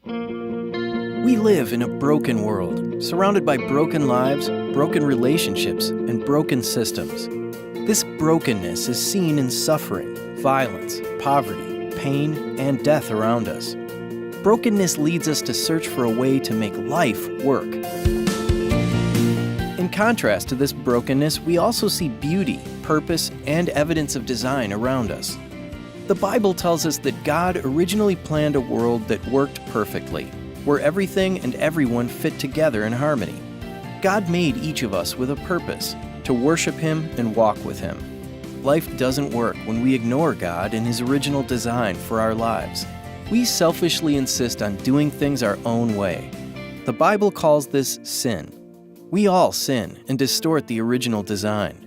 We live in a broken world, surrounded by broken lives, broken relationships, and broken systems. This brokenness is seen in suffering, violence, poverty, pain, and death around us. Brokenness leads us to search for a way to make life work. In contrast to this brokenness, we also see beauty, purpose, and evidence of design around us. The Bible tells us that God originally planned a world that worked perfectly, where everything and everyone fit together in harmony. God made each of us with a purpose, to worship Him and walk with Him. Life doesn't work when we ignore God and His original design for our lives. We selfishly insist on doing things our own way. The Bible calls this sin. We all sin and distort the original design.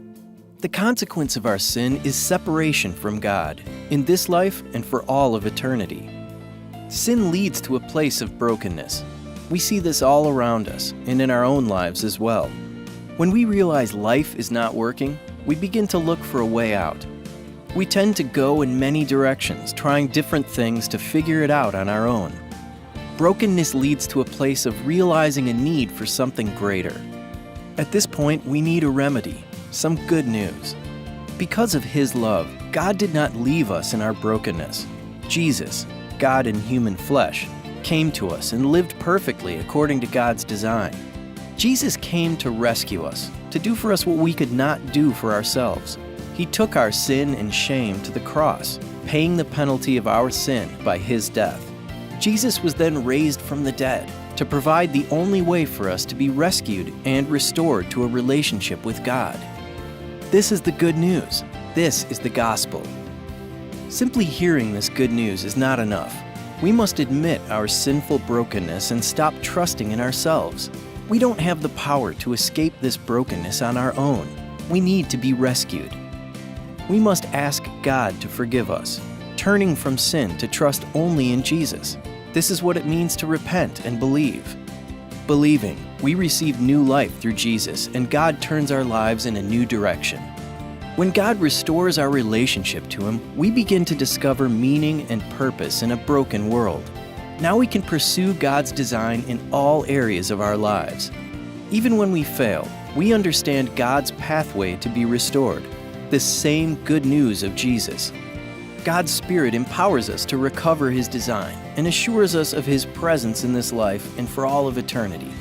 The consequence of our sin is separation from God, in this life and for all of eternity. Sin leads to a place of brokenness. We see this all around us and in our own lives as well. When we realize life is not working, we begin to look for a way out. We tend to go in many directions, trying different things to figure it out on our own. Brokenness leads to a place of realizing a need for something greater. At this point, we need a remedy, some good news. Because of His love, God did not leave us in our brokenness. Jesus, God in human flesh, came to us and lived perfectly according to God's design. Jesus came to rescue us, to do for us what we could not do for ourselves. He took our sin and shame to the cross, paying the penalty of our sin by His death. Jesus was then raised from the dead to provide the only way for us to be rescued and restored to a relationship with God. This is the good news. This is the gospel. Simply hearing this good news is not enough. We must admit our sinful brokenness and stop trusting in ourselves. We don't have the power to escape this brokenness on our own. We need to be rescued. We must ask God to forgive us, turning from sin to trust only in Jesus. This is what it means to repent and believe. Believing, we receive new life through Jesus, and God turns our lives in a new direction. When God restores our relationship to Him, we begin to discover meaning and purpose in a broken world. Now we can pursue God's design in all areas of our lives. Even when we fail, we understand God's pathway to be restored, this same good news of Jesus. God's Spirit empowers us to recover His design and assures us of His presence in this life and for all of eternity.